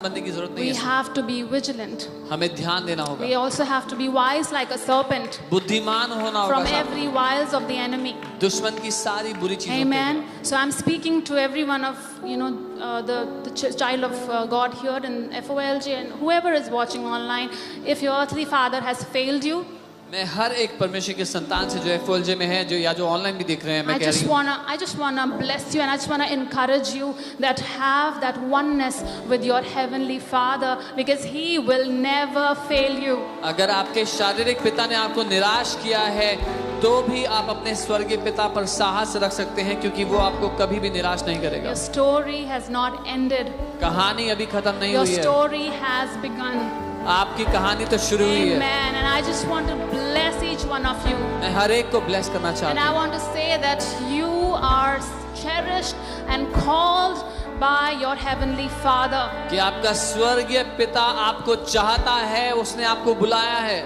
बंदी की जरूरत नहीं We है। have to be vigilant. हमें ध्यान देना होगा, We also have to be wise like a serpent बुद्धिमान होना होगा from साथ में। every wiles of the enemy. दुश्मन की सारी बुरी चीजों के Amen. So I'm speaking to every one of the child of God here in FOLG and whoever is watching online. If your earthly father has failed you, मैं हर एक परमेश्वर के संतान से जो FOLJ में है, जो या जो ऑनलाइन भी देख रहे हैं, मैं I कह रही हूँ, I just wanna bless you and I just wanna encourage you that have that oneness with your heavenly Father because He will never fail you. अगर आपके शारीरिक पिता ने आपको निराश किया है तो भी आप अपने स्वर्गीय पिता पर साहस रख सकते हैं, क्योंकि वो आपको कभी भी निराश नहीं करेगा। Your story has not ended. कहानी अभी खत्म नहीं Your हुई है, story has begun. आपकी कहानी तो शुरू हुई है। Amen. And I just want to bless each one of you. मैं हर एक को ब्लेस करना And चाहता I हूँ। want to say that you are cherished and called by your heavenly Father. कि आपका स्वर्गीय पिता आपको चाहता है, उसने आपको बुलाया है।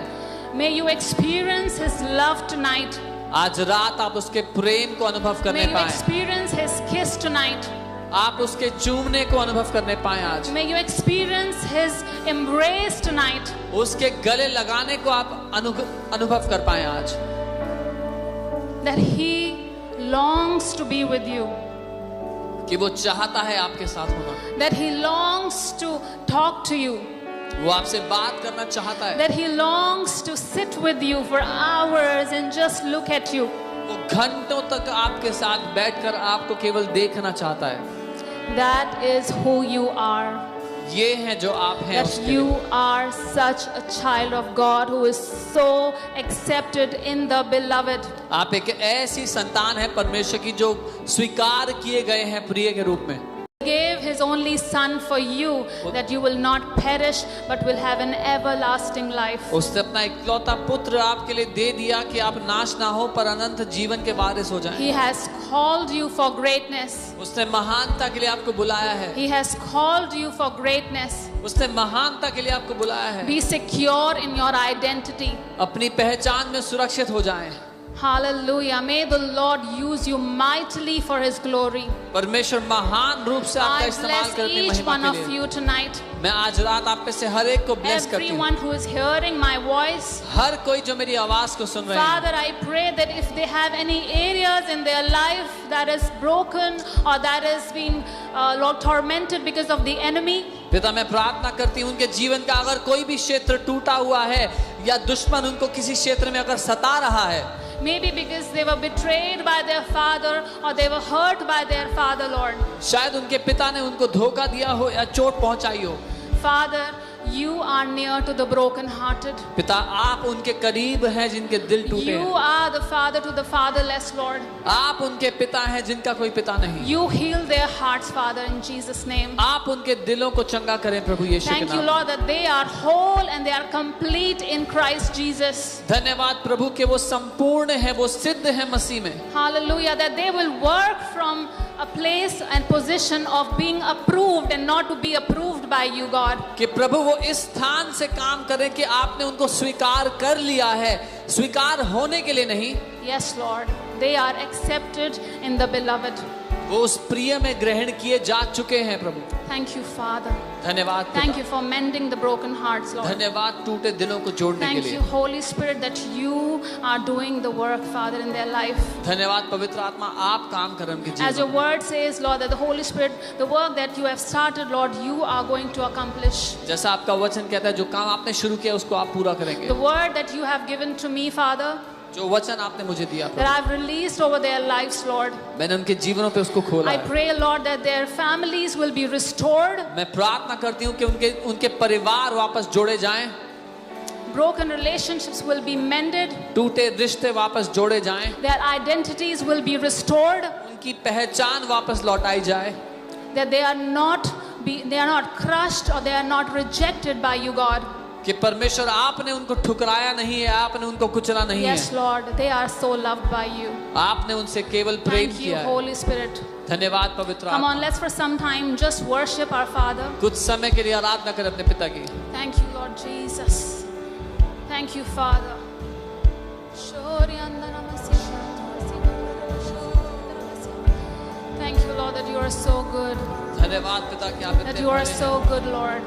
May you experience His love tonight. आज रात आप उसके प्रेम को अनुभव May करने you पाए, experience His kiss tonight. आप उसके चूमने को अनुभव करने पाए आज, May you experience His embrace tonight. उसके गले लगाने को आप अनुभव कर पाए आज, That He longs to be with you. कि वो चाहता है आपके साथ होना, That He longs to talk to you. वो आपसे बात करना चाहता है, That He longs to sit with you for hours and just look at you. वो घंटों तक आपके साथ बैठकर आपको केवल देखना चाहता है। That is who you are. ये है जो आप हैं That उसके you लिए। are such a child of God who is so accepted in the beloved. आप एक ऐसी संतान है परमेश्वर की जो स्वीकार किए गए हैं प्रिय के रूप में। He gave His only Son for you that you will not perish but will have an everlasting life. उसने अपना इकलौता पुत्र आपके लिए दे दिया कि आप नाश ना हो पर अनंत जीवन के वारिस हो जाएं। He has called you for greatness. उसने महानता के लिए आपको बुलाया है, He has called you for greatness. उसने महानता के लिए आपको बुलाया है। Be secure in your identity. अपनी पहचान में सुरक्षित हो जाएं। Hallelujah. May the Lord use you mightily for His glory. परमेश्वर महान रूप से आपका I इस्तेमाल bless करने each महिमा one के of लिए। you tonight. मैं आज रात आप में से हर एक को ब्लेस करती हूँ, Everyone who is hearing my voice. हर कोई जो मेरी आवाज को सुन रहे हैं। Father, I pray that if they have any areas in their life that is broken or that is being Lord tormented because of the enemy, पिता मैं प्रार्थना करती हूँ उनके जीवन का अगर कोई भी क्षेत्र टूटा हुआ है या दुश्मन उनको किसी क्षेत्र में अगर सता रहा है, maybe because they were betrayed by their father or they were hurt by their father, Lord. शायद उनके पिता ने उनको धोखा दिया हो या चोट पहुंचाई हो, Father, you are near to the brokenhearted. पिता आप उनके करीब हैं जिनके दिल टूटे You हैं। are the father to the fatherless, Lord. आप उनके पिता हैं जिनका कोई पिता नहीं। You heal their hearts, Father, in Jesus' name. आप उनके दिलों को चंगा करें प्रभु यीशु के Thank you, नाम। Lord, that they are whole and they are complete in Christ Jesus. धन्यवाद प्रभु कि वो संपूर्ण है, वो सिद्ध है मसीह में। Hallelujah, that they will work from a place and position of being approved and not to be approved by you, God. कि प्रभु वो इस स्थान से काम करें कि आपने उनको स्वीकार कर लिया है, स्वीकार होने के लिए नहीं। Yes, Lord, they are accepted in the beloved. वो उस प्रिय में ग्रहण किए जा चुके हैं प्रभु। Thank you, Father. धन्यवाद Thank पिता। you for mending the broken hearts, Lord. धन्यवाद टूटे दिलों को जोड़ने के Thank लिए। you, Holy Spirit, that you are doing the work, Father, in their life. धन्यवाद पवित्र आत्मा आप काम करें उनके As your जीवन में। word says, Lord, that the Holy Spirit, the work that you have started, Lord, you are going to accomplish. जैसा आपका वचन कहता है जो काम आपने शुरू किया उसको आप पूरा करेंगे। The word that you have given to me, Father, जो वचन आपने मुझे दिया that Prabhu, I've released over their lives, Lord. मैंने उनके जीवनों पे उसको खोला I है। pray, Lord, that their families will be restored, मैं प्रार्थना करती हूँ कि उनके परिवार वापस जोड़े जाएं, broken relationships will be mended, टूटे रिश्ते वापस जोड़े जाएं, their identities will be restored, उनकी पहचान वापस लौटाई जाए, that they are not crushed or they are not rejected by you, God. कि परमेश्वर आपने उनको ठुकराया नहीं है, आपने उनको कुचला नहीं Yes, है, Lord, they are so loved by you. आपने उनसे केवल प्रेम Thank you, किया है। Holy Spirit. धन्यवाद पवित्र Come on, आत्मा। let's for some time just worship our Father. कुछ समय के लिए आराधना करें अपने पिता की। Thank you, Lord Jesus. Thank you, Father. Thank you, Lord, that you are so good. धन्यवाद पिता कि आप That इतने you are बड़े हैं। so good, Lord.